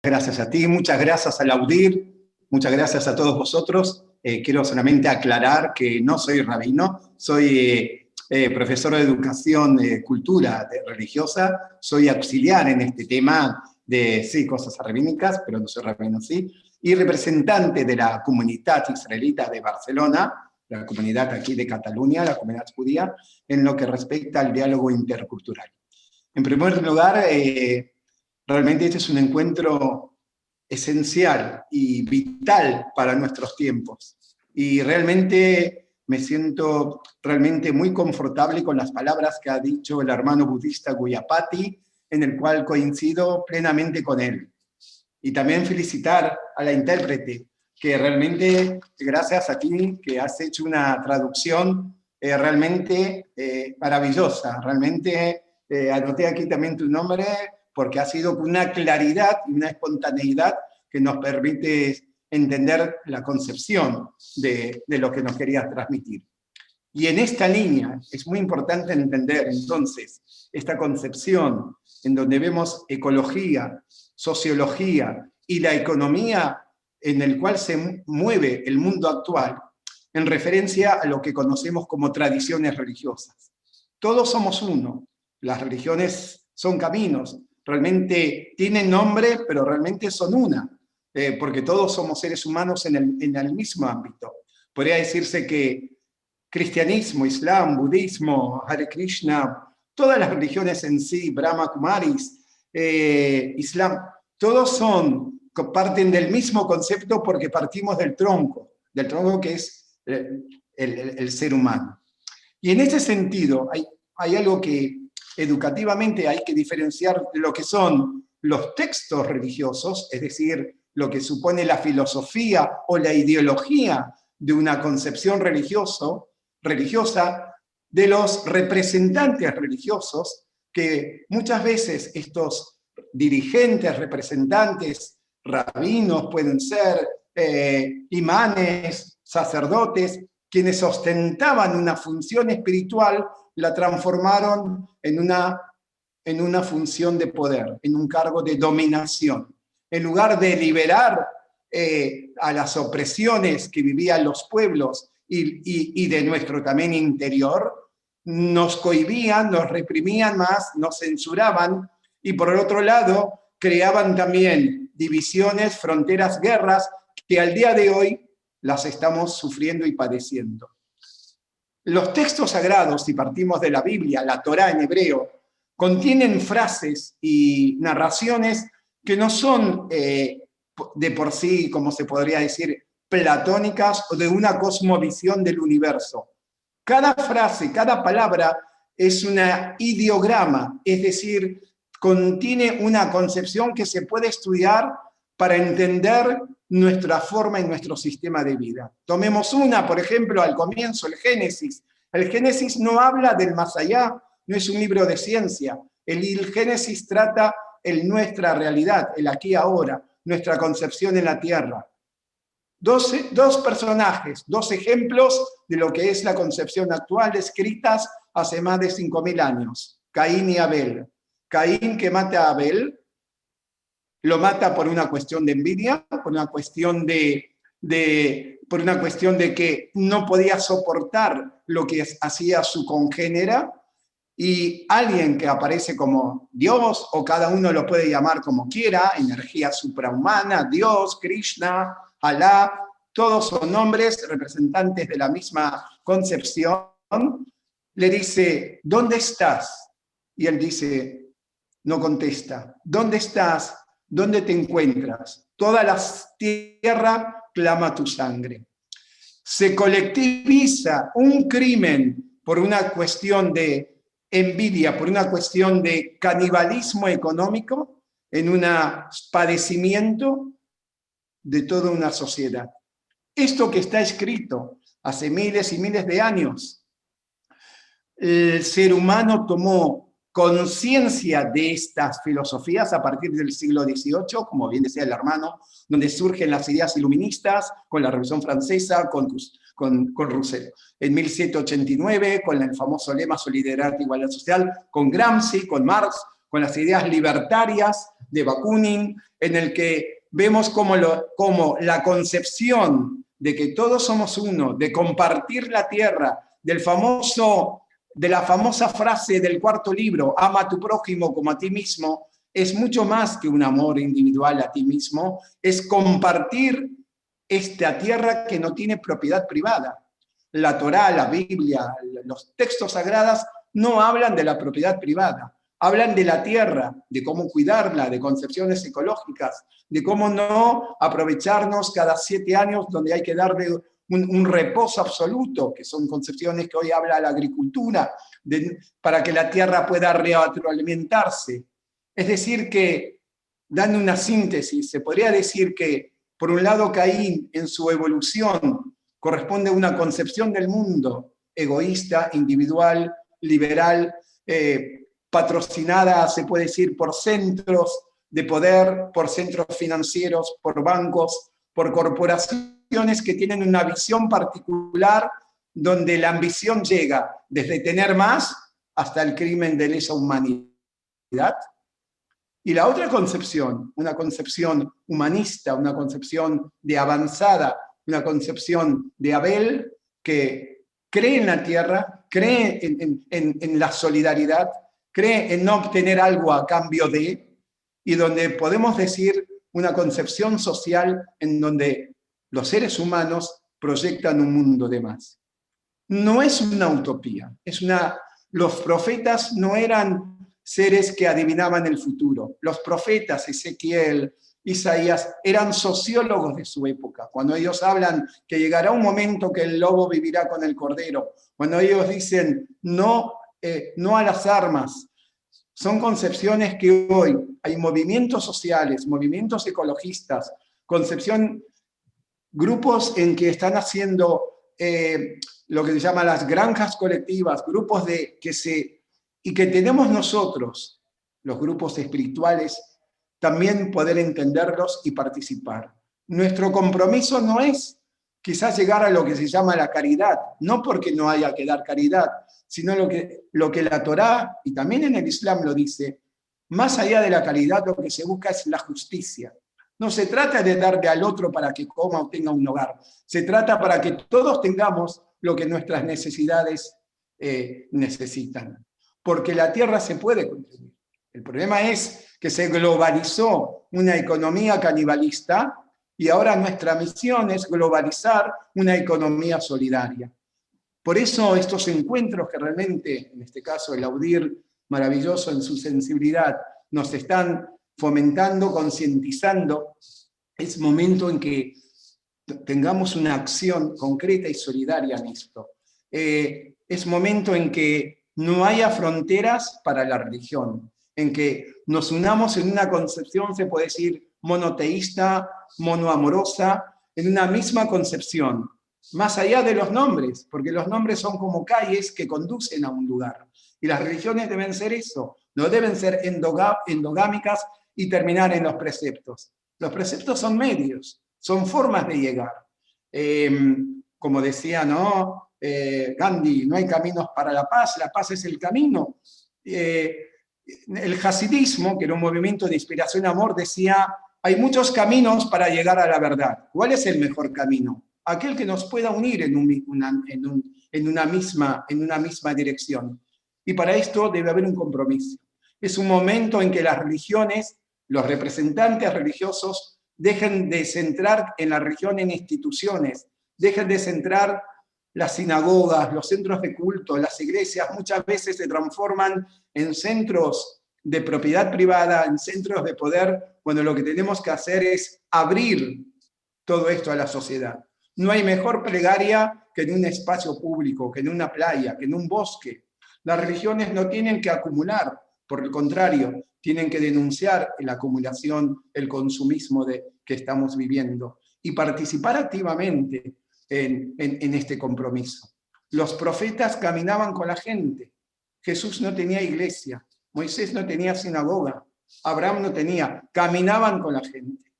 Gracias a ti, muchas gracias al Audir, muchas gracias a todos vosotros. Quiero solamente aclarar que no soy rabino, soy profesor de educación, cultura religiosa, soy auxiliar en este tema de, sí, cosas rabínicas, pero no soy rabino, sí, y representante de la comunidad israelita de Barcelona, la comunidad aquí de Cataluña, la comunidad judía, en lo que respecta al diálogo intercultural. En primer lugar, realmente este es un encuentro esencial y vital para nuestros tiempos. Y realmente me siento realmente muy confortable con las palabras que ha dicho el hermano budista Guyapati, en el cual coincido plenamente con él. Y también felicitar a la intérprete, que realmente, gracias a ti, que has hecho una traducción realmente maravillosa. Realmente anoté aquí también tu nombre, porque ha sido con una claridad y una espontaneidad que nos permite entender la concepción de lo que nos querías transmitir. Y en esta línea es muy importante entender entonces esta concepción en donde vemos ecología, sociología y la economía en el cual se mueve el mundo actual en referencia a lo que conocemos como tradiciones religiosas. Todos somos uno, las religiones son caminos, realmente tienen nombre, pero realmente son una, porque todos somos seres humanos en el mismo ámbito. Podría decirse que cristianismo, islam, budismo, Hare Krishna, todas las religiones en sí, Brahma Kumaris, islam, todos parten del mismo concepto porque partimos del tronco que es el ser humano. Y en ese sentido hay algo que educativamente hay que diferenciar de lo que son los textos religiosos, es decir, lo que supone la filosofía o la ideología de una concepción religiosa, de los representantes religiosos, que muchas veces estos dirigentes, representantes, rabinos pueden ser, imanes, sacerdotes, quienes ostentaban una función espiritual, la transformaron en una función de poder, en un cargo de dominación. En lugar de liberar a las opresiones que vivían los pueblos y de nuestro también interior, nos cohibían, nos reprimían más, nos censuraban, y por el otro lado creaban también divisiones, fronteras, guerras, que al día de hoy las estamos sufriendo y padeciendo. Los textos sagrados, si partimos de la Biblia, la Torá en hebreo, contienen frases y narraciones que no son de por sí, como se podría decir, platónicas o de una cosmovisión del universo. Cada frase, cada palabra es una ideograma, es decir, contiene una concepción que se puede estudiar para entender nuestra forma y nuestro sistema de vida. Tomemos una, por ejemplo, al comienzo, el Génesis. El Génesis no habla del más allá, no es un libro de ciencia. El Génesis trata nuestra realidad, el aquí y ahora, nuestra concepción en la tierra. Dos personajes, dos ejemplos de lo que es la concepción actual, escritas hace más de 5.000 años. Caín y Abel. Caín, que mata a Abel, lo mata por una cuestión de envidia, por una cuestión de que no podía soportar lo que hacía su congénera, y alguien que aparece como Dios, o cada uno lo puede llamar como quiera, energía suprahumana, Dios, Krishna, Alá, todos son nombres representantes de la misma concepción, le dice, ¿dónde estás? Y él dice, no contesta, ¿dónde estás? ¿Dónde te encuentras? Toda la tierra clama tu sangre. Se colectiviza un crimen por una cuestión de envidia, por una cuestión de canibalismo económico, en un padecimiento de toda una sociedad. Esto que está escrito hace miles y miles de años, el ser humano tomó conciencia de estas filosofías a partir del siglo XVIII, como bien decía el hermano, donde surgen las ideas iluministas, con la Revolución Francesa, con Rousseau. En 1789, con el famoso lema Solidaridad e Igualdad Social, con Gramsci, con Marx, con las ideas libertarias de Bakunin, en el que vemos como la concepción de que todos somos uno, de compartir la tierra, de la famosa frase del cuarto libro, ama a tu prójimo como a ti mismo, es mucho más que un amor individual a ti mismo, es compartir esta tierra que no tiene propiedad privada. La Torá, la Biblia, los textos sagrados no hablan de la propiedad privada, hablan de la tierra, de cómo cuidarla, de concepciones ecológicas, de cómo no aprovecharnos cada 7 años donde hay que darle un reposo absoluto, que son concepciones que hoy habla la agricultura, para que la tierra pueda retroalimentarse. Es decir que, dando una síntesis, se podría decir que, por un lado, Caín en su evolución corresponde a una concepción del mundo egoísta, individual, liberal, patrocinada, se puede decir, por centros de poder, por centros financieros, por bancos, por corporaciones que tienen una visión particular donde la ambición llega desde tener más hasta el crimen de lesa humanidad. Y la otra concepción, una concepción humanista, una concepción de avanzada, una concepción de Abel, que cree en la tierra, cree en la solidaridad, cree en no obtener algo a cambio de, y donde podemos decir una concepción social en donde los seres humanos proyectan un mundo de más. No es una utopía, los profetas no eran seres que adivinaban el futuro. Los profetas, Ezequiel, Isaías, eran sociólogos de su época. Cuando ellos hablan que llegará un momento que el lobo vivirá con el cordero, cuando ellos dicen no a las armas, son concepciones que hoy hay movimientos sociales, movimientos ecologistas, grupos en que están haciendo lo que se llama las granjas colectivas, grupos y que tenemos nosotros, los grupos espirituales, también poder entenderlos y participar. Nuestro compromiso no es quizás llegar a lo que se llama la caridad, no porque no haya que dar caridad, sino lo que la Torá, y también en el Islam lo dice, más allá de la caridad lo que se busca es la justicia. No se trata de darle al otro para que coma o tenga un hogar, se trata para que todos tengamos lo que nuestras necesidades necesitan. Porque la tierra se puede consumir. El problema es que se globalizó una economía canibalista y ahora nuestra misión es globalizar una economía solidaria. Por eso estos encuentros que realmente, en este caso el AUDIR maravilloso en su sensibilidad, nos están fomentando, concientizando, es momento en que tengamos una acción concreta y solidaria en esto. Es momento en que no haya fronteras para la religión, en que nos unamos en una concepción, se puede decir, monoteísta, monoamorosa, en una misma concepción, más allá de los nombres, porque los nombres son como calles que conducen a un lugar. Y las religiones deben ser eso, no deben ser endogámicas y terminar en los preceptos. Los preceptos son medios, son formas de llegar. Como decía, ¿no? Gandhi, no hay caminos para la paz es el camino. El hasidismo, que era un movimiento de inspiración y amor, decía, hay muchos caminos para llegar a la verdad. ¿Cuál es el mejor camino? Aquel que nos pueda unir en una misma dirección. Y para esto debe haber un compromiso. Es un momento en que las religiones, los representantes religiosos, dejen de centrar en la religión en instituciones, dejen de centrar las sinagogas, los centros de culto, las iglesias, muchas veces se transforman en centros de propiedad privada, en centros de poder, cuando lo que tenemos que hacer es abrir todo esto a la sociedad. No hay mejor plegaria que en un espacio público, que en una playa, que en un bosque. Las religiones no tienen que acumular, por el contrario, tienen que denunciar la acumulación, el consumismo que estamos viviendo y participar activamente en este compromiso. Los profetas caminaban con la gente. Jesús no tenía iglesia, Moisés no tenía sinagoga, Abraham no tenía, caminaban con la gente.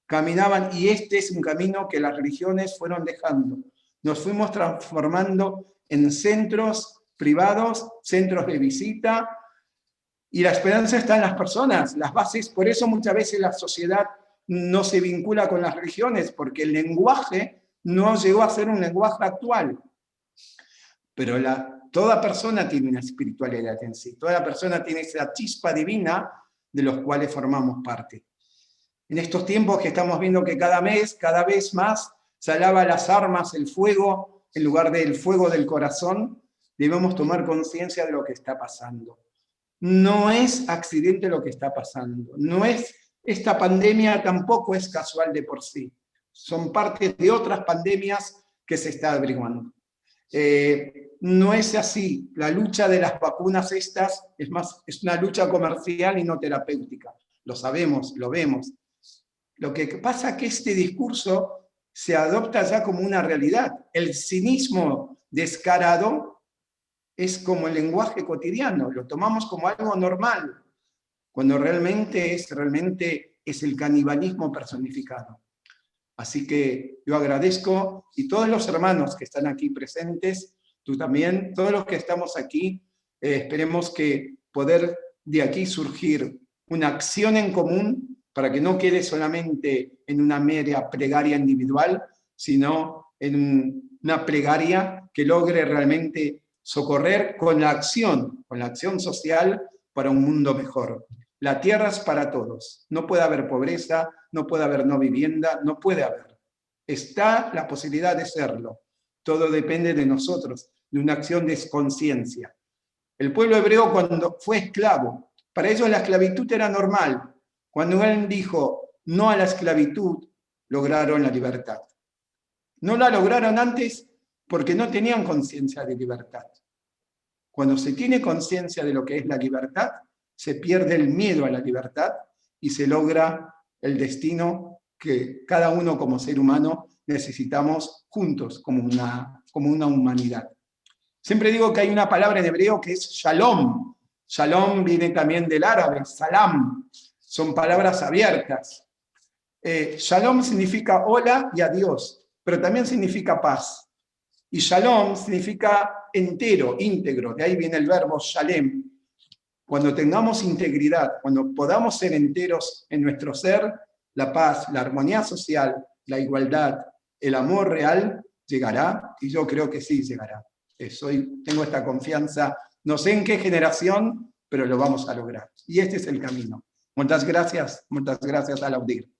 Caminaban, y este es un camino que las religiones fueron dejando. Nos fuimos transformando en centros privados, centros de visita, Y la esperanza está en las personas, las bases. Por eso muchas veces la sociedad no se vincula con las religiones, porque el lenguaje no llegó a ser un lenguaje actual. Pero toda persona tiene una espiritualidad en sí, toda persona tiene esa chispa divina de los cuales formamos parte. En estos tiempos que estamos viendo que cada vez más, se alaba las armas, el fuego, en lugar del fuego del corazón, debemos tomar conciencia de lo que está pasando. No es accidente lo que está pasando, esta pandemia tampoco es casual de por sí, son parte de otras pandemias que se están averiguando. No es así, la lucha de las vacunas estas es una lucha comercial y no terapéutica, lo sabemos, lo vemos. Lo que pasa es que este discurso se adopta ya como una realidad. El cinismo descarado es como el lenguaje cotidiano, lo tomamos como algo normal, cuando realmente es el canibalismo personificado. Así que yo agradezco, y todos los hermanos que están aquí presentes, tú también, todos los que estamos aquí, esperemos que poder de aquí surgir una acción en común para que no quede solamente en una mera plegaria individual, sino en una plegaria que logre realmente socorrer con la acción social para un mundo mejor. La tierra es para todos, no puede haber pobreza, no puede haber no vivienda, no puede haber. Está la posibilidad de serlo. Todo depende de nosotros, de una acción de conciencia. El pueblo hebreo cuando fue esclavo, para ellos la esclavitud era normal. Cuando él dijo no a la esclavitud, lograron la libertad. No la lograron antes porque no tenían conciencia de libertad. Cuando se tiene conciencia de lo que es la libertad, se pierde el miedo a la libertad y se logra el destino que cada uno como ser humano necesitamos juntos como una humanidad. Siempre digo que hay una palabra en hebreo que es shalom. Shalom viene también del árabe, salam. Son palabras abiertas. Shalom significa hola y adiós, pero también significa paz. Y shalom significa entero, íntegro. De ahí viene el verbo shalem. Cuando tengamos integridad, cuando podamos ser enteros en nuestro ser, la paz, la armonía social, la igualdad, el amor real llegará, y yo creo que sí llegará. Tengo esta confianza, no sé en qué generación, pero lo vamos a lograr. Y este es el camino. Muchas gracias Alaudir.